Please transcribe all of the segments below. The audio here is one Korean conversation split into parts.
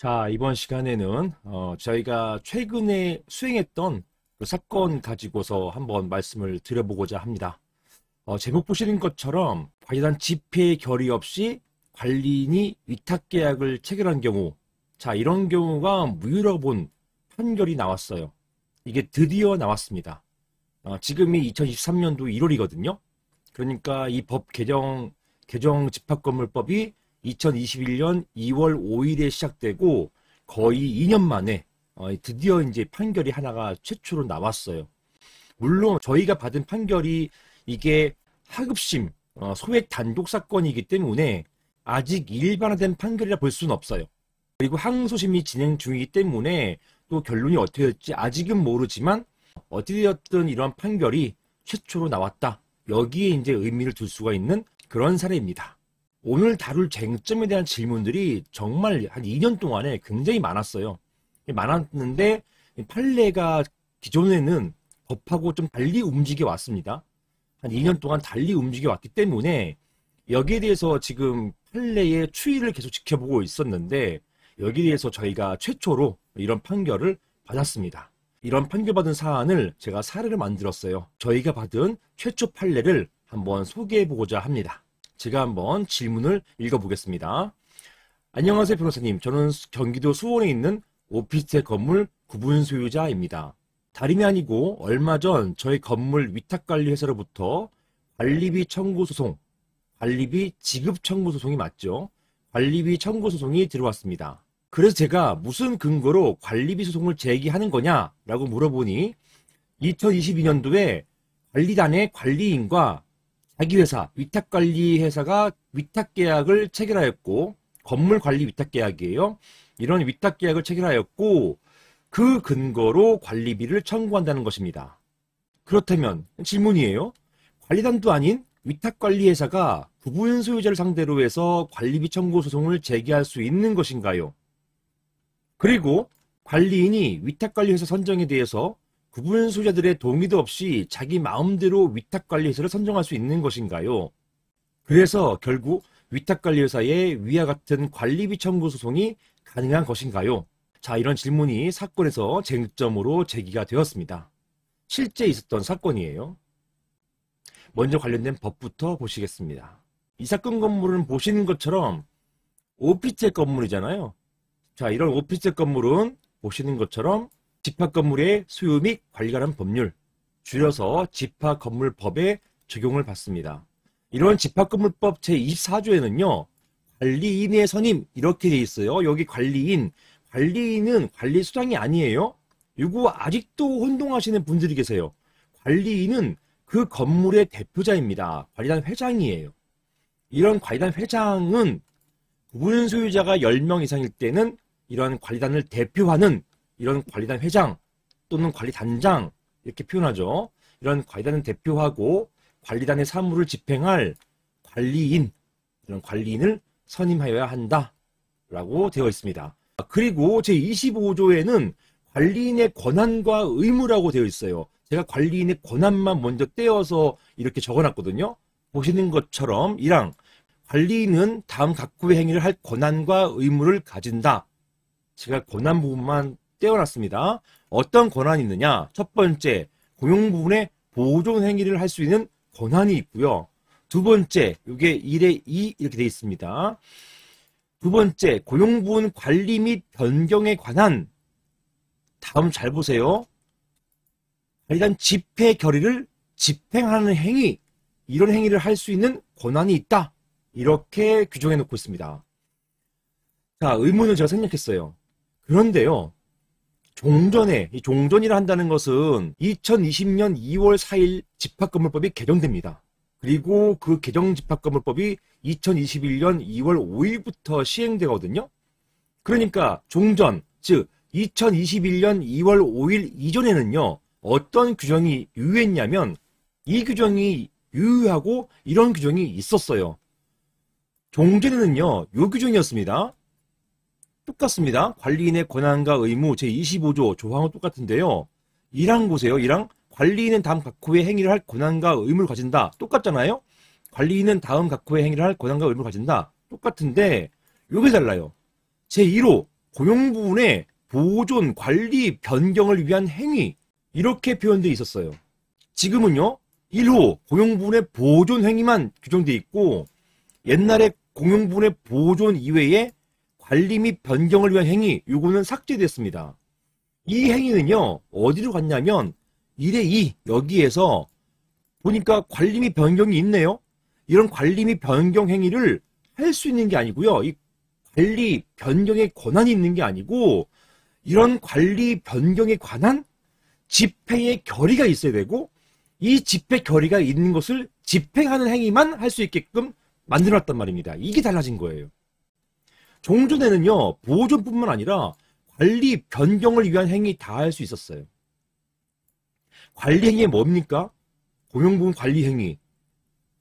자, 이번 시간에는 저희가 최근에 수행했던 그 사건 가지고서 한번 말씀을 드려보고자 합니다. 제목 보시는 것처럼 관리단 집회 결의 없이 관리인이 위탁계약을 체결한 경우, 자, 이런 경우가 무효라고 본 판결이 나왔어요. 이게 드디어 나왔습니다. 지금이 2023년도 1월이거든요. 그러니까 이 법 개정 집합건물법이 2021년 2월 5일에 시작되고 거의 2년 만에 드디어 이제 판결이 하나가 최초로 나왔어요. 물론 저희가 받은 판결이 이게 하급심, 소액 단독 사건이기 때문에 아직 일반화된 판결이라 볼 수는 없어요. 그리고 항소심이 진행 중이기 때문에 또 결론이 어떻게 될지 아직은 모르지만 어찌되었든 이런 판결이 최초로 나왔다. 여기에 이제 의미를 둘 수가 있는 그런 사례입니다. 오늘 다룰 쟁점에 대한 질문들이 정말 한 2년 동안에 굉장히 많았어요. 많았는데 판례가 기존에는 법하고 좀 달리 움직여 왔습니다. 한 2년 동안 달리 움직여 왔기 때문에 여기에 대해서 지금 판례의 추이를 계속 지켜보고 있었는데 여기에 대해서 저희가 최초로 이런 판결을 받았습니다. 이런 판결받은 사안을 제가 사례를 만들었어요. 저희가 받은 최초 판례를 한번 소개해보고자 합니다. 제가 한번 질문을 읽어보겠습니다. 안녕하세요, 변호사님. 저는 경기도 수원에 있는 오피스텔 건물 구분 소유자입니다. 다름이 아니고 얼마 전 저희 건물 위탁관리회사로부터 관리비 청구 소송, 관리비 지급 청구 소송이 맞죠? 관리비 청구 소송이 들어왔습니다. 그래서 제가 무슨 근거로 관리비 소송을 제기하는 거냐라고 물어보니 2022년도에 관리단의 관리인과 자기 회사, 위탁관리회사가 위탁계약을 체결하였고, 건물관리 위탁계약이에요. 이런 위탁계약을 체결하였고, 그 근거로 관리비를 청구한다는 것입니다. 그렇다면 질문이에요. 관리단도 아닌 위탁관리회사가 부분 소유자를 상대로 해서 관리비 청구 소송을 제기할 수 있는 것인가요? 그리고 관리인이 위탁관리회사 선정에 대해서 구분 소유자들의 동의도 없이 자기 마음대로 위탁관리회사를 선정할 수 있는 것인가요? 그래서 결국 위탁관리회사의 위와 같은 관리비 청구 소송이 가능한 것인가요? 자, 이런 질문이 사건에서 쟁점으로 제기가 되었습니다. 실제 있었던 사건이에요. 먼저 관련된 법부터 보시겠습니다. 이 사건 건물은 보시는 것처럼 오피스텔 건물이잖아요. 자, 이런 오피스텔 건물은 보시는 것처럼 집합건물의 소유 및 관리에 관한 법률, 줄여서 집합건물법에 적용을 받습니다. 이런 집합건물법 제24조에는요. 관리인의 선임 이렇게 돼 있어요. 여기 관리인은 관리수장이 아니에요. 이거 아직도 혼동하시는 분들이 계세요. 관리인은 그 건물의 대표자입니다. 관리단 회장이에요. 이런 관리단 회장은 구분 소유자가 10명 이상일 때는 이런 관리단을 대표하는 이런 관리단 회장 또는 관리단장 이렇게 표현하죠. 이런 관리단을 대표하고 관리단의 사무를 집행할 관리인, 이런 관리인을 선임하여야 한다라고 되어 있습니다. 그리고 제25조에는 관리인의 권한과 의무라고 되어 있어요. 제가 관리인의 권한만 먼저 떼어서 이렇게 적어놨거든요. 보시는 것처럼 1항 관리인은 다음 각구의 행위를 할 권한과 의무를 가진다. 제가 권한 부분만 떼어놨습니다. 어떤 권한이 있느냐? 첫 번째, 고용 부분에 보존 행위를 할 수 있는 권한이 있고요. 두 번째, 이게 1에 2 이렇게 되어 있습니다. 두 번째, 고용 부분 관리 및 변경에 관한 다음 잘 보세요. 관리단 집회 결의를 집행하는 행위, 이런 행위를 할 수 있는 권한이 있다. 이렇게 규정해 놓고 있습니다. 자, 의무는 제가 생략했어요. 그런데요. 종전에, 이 종전이라 한다는 것은 2020년 2월 4일 집합건물법이 개정됩니다. 그리고 그 개정 집합건물법이 2021년 2월 5일부터 시행되거든요. 그러니까 종전, 즉 2021년 2월 5일 이전에는요. 어떤 규정이 유효했냐면 이 규정이 유효하고 이런 규정이 있었어요. 종전에는요. 이 규정이었습니다. 똑같습니다. 관리인의 권한과 의무 제25조 조항은 똑같은데요. 1항 보세요. 1항 관리인은 다음 각호의 행위를 할 권한과 의무를 가진다. 똑같잖아요. 관리인은 다음 각호의 행위를 할 권한과 의무를 가진다. 똑같은데 이게 달라요. 제1호 고용 부분의 보존, 관리, 변경을 위한 행위 이렇게 표현되어 있었어요. 지금은요 1호 고용 부분의 보존 행위만 규정되어 있고 옛날에 고용 부분의 보존 이외에 관리 및 변경을 위한 행위 요거는 삭제됐습니다. 이 행위는요 어디로 갔냐면 1의 2 여기에서 보니까 관리 및 변경이 있네요. 이런 관리 및 변경 행위를 할 수 있는 게 아니고요. 이 관리 변경의 권한이 있는 게 아니고 이런 관리 변경에 관한 집행의 결의가 있어야 되고 이 집행 결의가 있는 것을 집행하는 행위만 할 수 있게끔 만들어놨단 말입니다. 이게 달라진 거예요. 종전에는요 보존뿐만 아니라 관리 변경을 위한 행위 다 할 수 있었어요. 관리 행위가 뭡니까? 고용부분 관리 행위,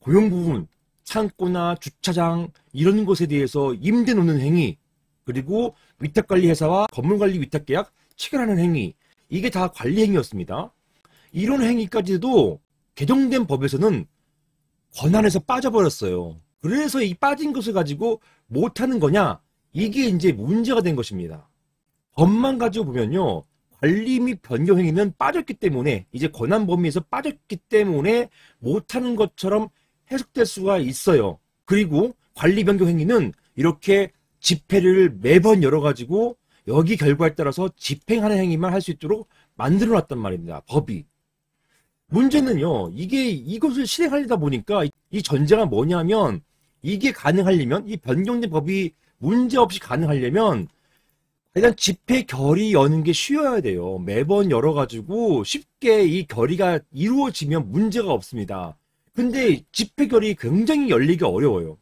고용부분 창고나 주차장 이런 곳에 대해서 임대 놓는 행위, 그리고 위탁관리회사와 건물관리 위탁계약 체결하는 행위, 이게 다 관리 행위였습니다. 이런 행위까지도 개정된 법에서는 권한에서 빠져버렸어요. 그래서 이 빠진 것을 가지고 못하는 거냐? 이게 이제 문제가 된 것입니다. 법만 가지고 보면요. 관리 및 변경 행위는 빠졌기 때문에 이제 권한 범위에서 빠졌기 때문에 못하는 것처럼 해석될 수가 있어요. 그리고 관리 변경 행위는 이렇게 집회를 매번 열어가지고 여기 결과에 따라서 집행하는 행위만 할 수 있도록 만들어놨단 말입니다. 법이. 문제는요. 이것을 실행하려다 보니까 이 전제가 뭐냐면 이게 가능하려면 이 변경된 법이 문제없이 가능하려면 일단 집회 결의 여는 게 쉬워야 돼요. 매번 열어가지고 쉽게 이 결의가 이루어지면 문제가 없습니다. 근데 집회 결의 굉장히 열리기 어려워요.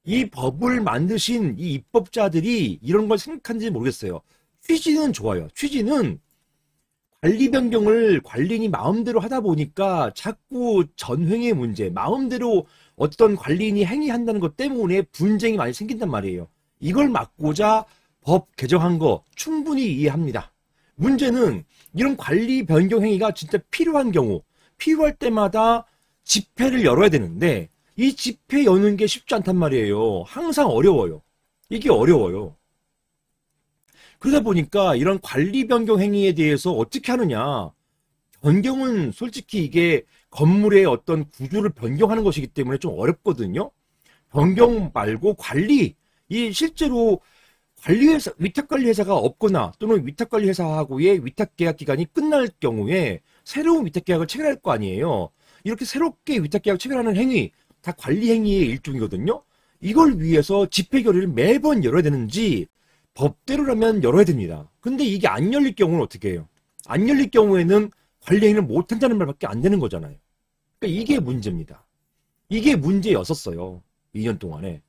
이 법을 만드신 이 입법자들이 이런 걸 생각한지 모르겠어요. 취지는 좋아요. 취지는 관리 변경을 관리인이 마음대로 하다 보니까 자꾸 전횡의 문제, 마음대로 어떤 관리인이 행위한다는 것 때문에 분쟁이 많이 생긴단 말이에요. 이걸 막고자 법 개정한 거 충분히 이해합니다. 문제는 이런 관리 변경 행위가 진짜 필요한 경우, 필요할 때마다 집회를 열어야 되는데 이 집회 여는 게 쉽지 않단 말이에요. 항상 어려워요. 이게 어려워요. 그러다 보니까 이런 관리 변경 행위에 대해서 어떻게 하느냐. 변경은 솔직히 이게 건물의 어떤 구조를 변경하는 것이기 때문에 좀 어렵거든요. 변경 말고 관리, 이 실제로 관리회사, 위탁관리회사가 없거나 또는 위탁관리회사하고의 위탁계약 기간이 끝날 경우에 새로운 위탁계약을 체결할 거 아니에요. 이렇게 새롭게 위탁계약 체결하는 행위, 다 관리 행위의 일종이거든요. 이걸 위해서 집회 결의를 매번 열어야 되는지 법대로라면 열어야 됩니다. 근데 이게 안 열릴 경우는 어떻게 해요? 안 열릴 경우에는 관리 행위를 못한다는 말밖에 안 되는 거잖아요. 그러니까 이게 문제입니다. 이게 문제였었어요. 2년 동안에.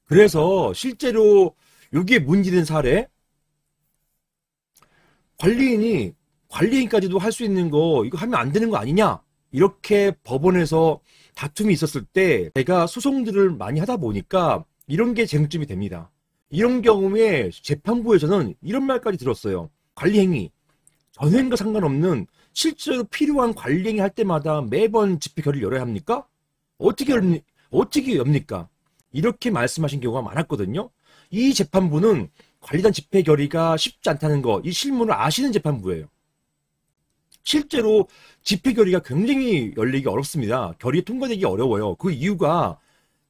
그래서 실제로 이게 문제된 사례, 관리인이 관리인까지도 할 수 있는 거 이거 하면 안 되는 거 아니냐 이렇게 법원에서 다툼이 있었을 때 제가 소송들을 많이 하다 보니까 이런 게 쟁점이 됩니다. 이런 경우에 재판부에서는 이런 말까지 들었어요. 관리행위, 전횡과 상관없는 실제로 필요한 관리행위 할 때마다 매번 집회 결의를 열어야 합니까? 어떻게 엽니까? 이렇게 말씀하신 경우가 많았거든요. 이 재판부는 관리단 집회 결의가 쉽지 않다는 거, 이 실무를 아시는 재판부예요. 실제로 집회 결의가 굉장히 열리기 어렵습니다. 결의 통과되기 어려워요. 그 이유가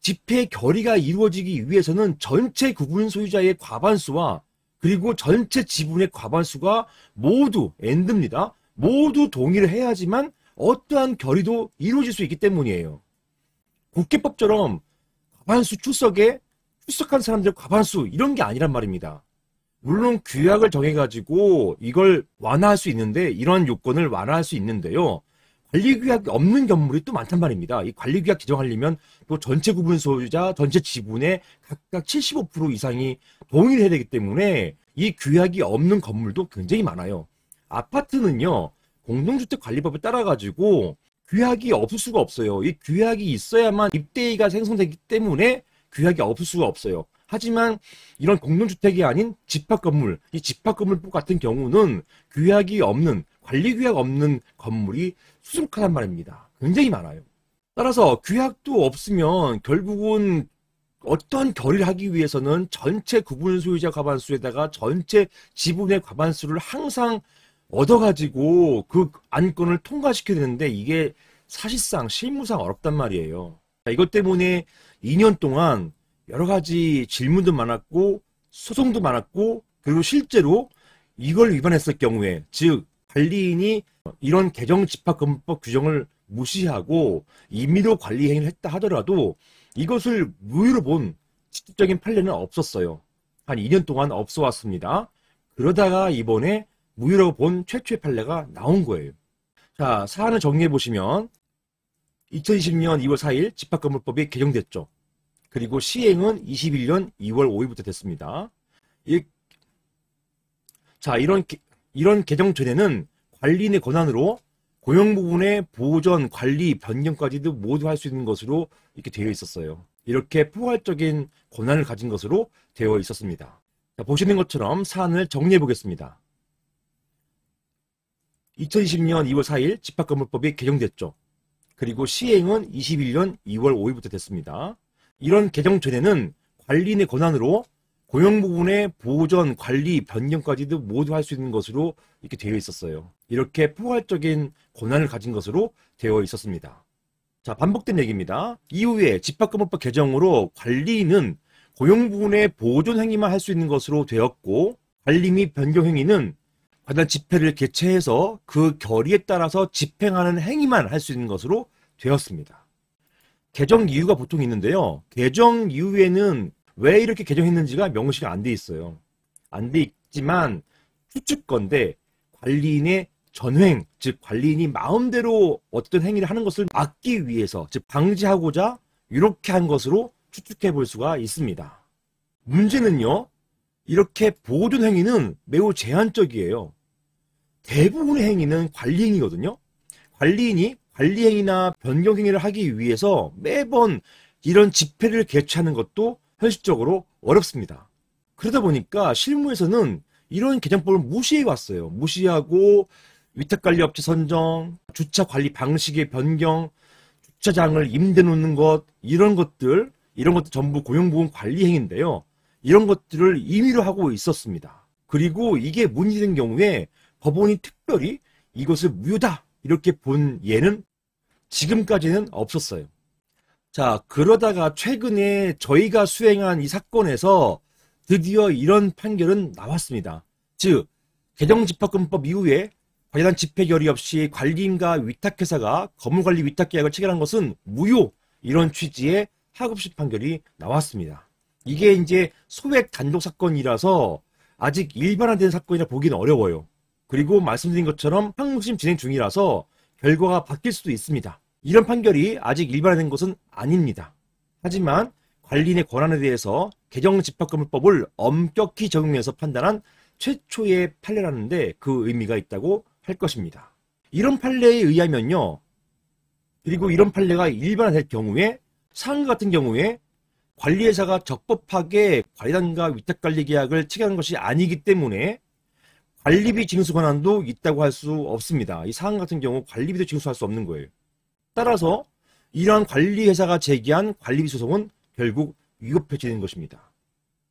집회 결의가 이루어지기 위해서는 전체 구분 소유자의 과반수와 그리고 전체 지분의 과반수가 모두 엔드입니다. 모두 동의를 해야지만 어떠한 결의도 이루어질 수 있기 때문이에요. 국회법처럼 과반수 출석한 사람들 과반수 이런 게 아니란 말입니다. 물론 규약을 정해가지고 이걸 완화할 수 있는데 이런 요건을 완화할 수 있는데요. 관리규약이 없는 건물이 또 많단 말입니다. 이 관리규약 개정하려면 또 전체 구분 소유자, 전체 지분의 각각 75% 이상이 동의를 해야 되기 때문에 이 규약이 없는 건물도 굉장히 많아요. 아파트는요. 공동주택관리법에 따라가지고 규약이 없을 수가 없어요. 이 규약이 있어야만 입대의가 생성되기 때문에 규약이 없을 수가 없어요. 하지만 이런 공동주택이 아닌 집합건물, 이 집합건물 같은 경우는 규약이 없는, 관리규약 없는 건물이 수두룩하단 말입니다. 굉장히 많아요. 따라서 규약도 없으면 결국은 어떤 결의를 하기 위해서는 전체 구분 소유자 과반수에다가 전체 지분의 과반수를 항상 얻어가지고 그 안건을 통과시켜야 되는데 이게 사실상 실무상 어렵단 말이에요. 이것 때문에 2년 동안 여러 가지 질문도 많았고 소송도 많았고 그리고 실제로 이걸 위반했을 경우에 즉 관리인이 이런 개정집합금법 규정을 무시하고 임의로 관리 행위를 했다 하더라도 이것을 무효로 본 직접적인 판례는 없었어요. 한 2년 동안 없어 왔습니다. 그러다가 이번에 무효라고 본 최초의 판례가 나온 거예요. 자, 사안을 정리해 보시면 2020년 2월 4일 집합건물법이 개정됐죠. 그리고 시행은 21년 2월 5일부터 됐습니다. 자, 이런 개정 전에는 관리인의 권한으로 고용 부분의 보전, 관리, 변경까지도 모두 할 수 있는 것으로 이렇게 되어 있었어요. 이렇게 포괄적인 권한을 가진 것으로 되어 있었습니다. 자, 보시는 것처럼 사안을 정리해 보겠습니다. 2020년 2월 4일 집합건물법이 개정됐죠. 그리고 시행은 21년 2월 5일부터 됐습니다. 이런 개정 전에는 관리인의 권한으로 고용 부분의 보전, 관리, 변경까지도 모두 할 수 있는 것으로 이렇게 되어 있었어요. 이렇게 포괄적인 권한을 가진 것으로 되어 있었습니다. 자, 반복된 얘기입니다. 이후에 집합건물법 개정으로 관리인은 고용 부분의 보존 행위만 할 수 있는 것으로 되었고 관리 및 변경 행위는 관련 집회를 개최해서 그 결의에 따라서 집행하는 행위만 할 수 있는 것으로 되었습니다. 개정 이유가 보통 있는데요. 개정 이후에는 왜 이렇게 개정했는지가 명시가 안 돼 있어요. 안 돼 있지만 추측건데 관리인의 전횡, 즉 관리인이 마음대로 어떤 행위를 하는 것을 막기 위해서, 즉 방지하고자 이렇게 한 것으로 추측해 볼 수가 있습니다. 문제는요. 이렇게 보존 행위는 매우 제한적이에요. 대부분의 행위는 관리 행위거든요. 관리인이 관리 행위나 변경 행위를 하기 위해서 매번 이런 집회를 개최하는 것도 현실적으로 어렵습니다. 그러다 보니까 실무에서는 이런 개정법을 무시해 왔어요. 무시하고 위탁관리업체 선정, 주차관리 방식의 변경, 주차장을 임대 놓는 것, 이런 것들 전부 고용보험 관리 행위인데요. 이런 것들을 임의로 하고 있었습니다. 그리고 이게 문제된 경우에 법원이 특별히 이것을 무효다 이렇게 본 예는 지금까지는 없었어요. 자, 그러다가 최근에 저희가 수행한 이 사건에서 드디어 이런 판결은 나왔습니다. 즉, 개정집합금법 이후에 관련 집회 결의 없이 관리인과 위탁회사가 건물관리 위탁계약을 체결한 것은 무효, 이런 취지의 하급식 판결이 나왔습니다. 이게 이제 소액 단독 사건이라서 아직 일반화된 사건이라 보기는 어려워요. 그리고 말씀드린 것처럼 항소심 진행 중이라서 결과가 바뀔 수도 있습니다. 이런 판결이 아직 일반화된 것은 아닙니다. 하지만 관리인의 권한에 대해서 개정집합건물법을 엄격히 적용해서 판단한 최초의 판례라는데 그 의미가 있다고 할 것입니다. 이런 판례에 의하면요. 그리고 이런 판례가 일반화될 경우에 상과 같은 경우에 관리회사가 적법하게 관리단과 위탁관리계약을 체결한 것이 아니기 때문에 관리비 징수 권한도 있다고 할 수 없습니다. 이 사안 같은 경우 관리비도 징수할 수 없는 거예요. 따라서 이러한 관리회사가 제기한 관리비 소송은 결국 위법해지는 것입니다.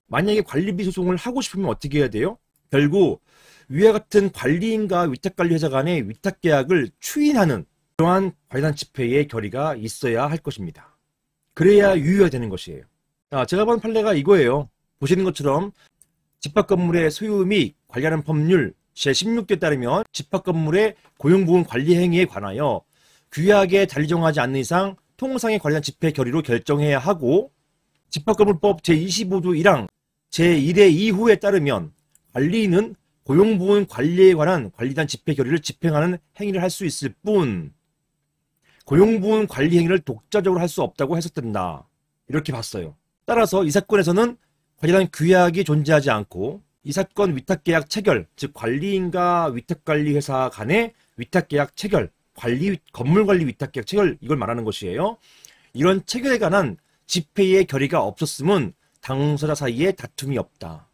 만약에 관리비 소송을 하고 싶으면 어떻게 해야 돼요? 결국 위와 같은 관리인과 위탁관리회사 간의 위탁계약을 추인하는 그러한 관리단 집회의 결의가 있어야 할 것입니다. 그래야 유효가 되는 것이에요. 자, 제가 본 판례가 이거예요. 보시는 것처럼 집합건물의 소유 및 관리하는 법률 제16조에 따르면 집합건물의 고용부분 관리 행위에 관하여 규약에 달리 정하지 않는 이상 통상에 관련 집회 결의로 결정해야 하고 집합건물법 제25조 1항 제1의 2호에 따르면 관리인은 고용부분 관리에 관한 관리단 집회 결의를 집행하는 행위를 할 수 있을 뿐 고용부분 관리 행위를 독자적으로 할 수 없다고 해석된다. 이렇게 봤어요. 따라서 이 사건에서는 관리단 규약이 존재하지 않고 이 사건 위탁계약 체결, 즉 관리인과 위탁관리회사 간의 위탁계약 체결, 건물관리 위탁계약 체결 이걸 말하는 것이에요. 이런 체결에 관한 집회의 결의가 없었음은 당사자 사이에 다툼이 없다.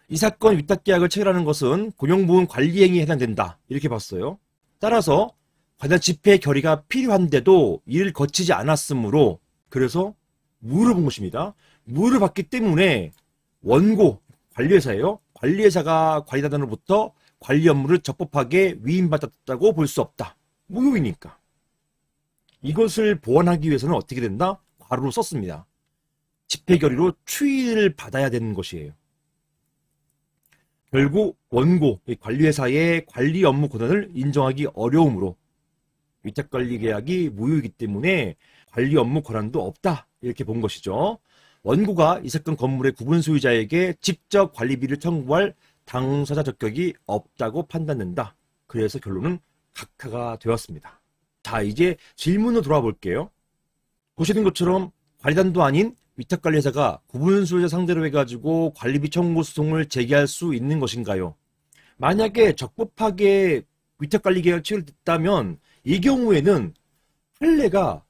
이 사건 위탁계약을 체결하는 것은 고용부분 관리행위에 해당된다. 이렇게 봤어요. 따라서 관련 집회 결의가 필요한데도 이를 거치지 않았으므로 그래서 무효로 본 것입니다. 무효를 받기 때문에 원고, 관리회사예요. 관리회사가 관리단으로부터 관리 업무를 적법하게 위임받았다고 볼 수 없다. 무효이니까. 이것을 보완하기 위해서는 어떻게 된다? 괄호로 썼습니다. 집행결의로 추이를 받아야 되는 것이에요. 결국 원고, 관리회사의 관리 업무 권한을 인정하기 어려우므로 위탁관리계약이 무효이기 때문에 관리 업무 권한도 없다. 이렇게 본 것이죠. 원고가 이 사건 건물의 구분 소유자에게 직접 관리비를 청구할 당사자 적격이 없다고 판단된다. 그래서 결론은 각하가 되었습니다. 자, 이제 질문으로 돌아와 볼게요. 보시는 것처럼 관리단도 아닌 위탁관리회사가 구분 소유자 상대로 해가지고 관리비 청구 소송을 제기할 수 있는 것인가요? 만약에 적법하게 위탁관리계약을 체결됐다면 이 경우에는 판례가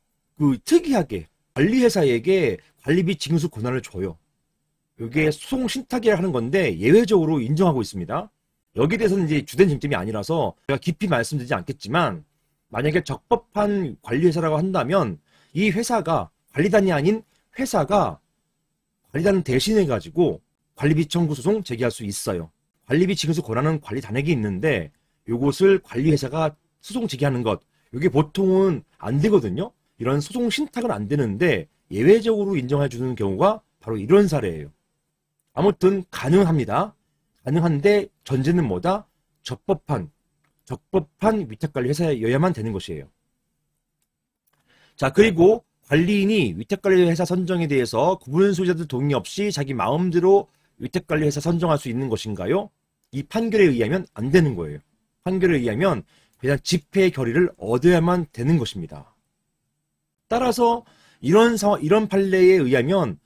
특이하게 관리회사에게 관리비 징수 권한을 줘요. 이게 소송 신탁이라 하는 건데 예외적으로 인정하고 있습니다. 여기에 대해서는 이제 주된 쟁점이 아니라서 제가 깊이 말씀드리지 않겠지만, 만약에 적법한 관리회사라고 한다면 이 회사가, 관리단이 아닌 회사가 관리단을 대신해가지고 관리비 청구 소송 제기할 수 있어요. 관리비 징수 권한은 관리단에게 있는데 이것을 관리회사가 소송 제기하는 것, 이게 보통은 안 되거든요. 이런 소송 신탁은 안 되는데 예외적으로 인정해 주는 경우가 바로 이런 사례예요. 아무튼 가능합니다. 가능한데 전제는 뭐다? 적법한 위탁관리 회사여야만 되는 것이에요. 자, 그리고 관리인이 위탁관리 회사 선정에 대해서 구분 소유자들 동의 없이 자기 마음대로 위탁관리 회사 선정할 수 있는 것인가요? 이 판결에 의하면 안 되는 거예요. 판결에 의하면 그냥 집행 결의를 얻어야만 되는 것입니다. 따라서 이런 판례에 의하면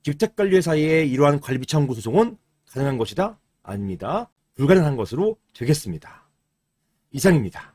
위탁관리회사의 이러한 관리비 청구 소송은 가능한 것이다? 아닙니다. 불가능한 것으로 되겠습니다. 이상입니다.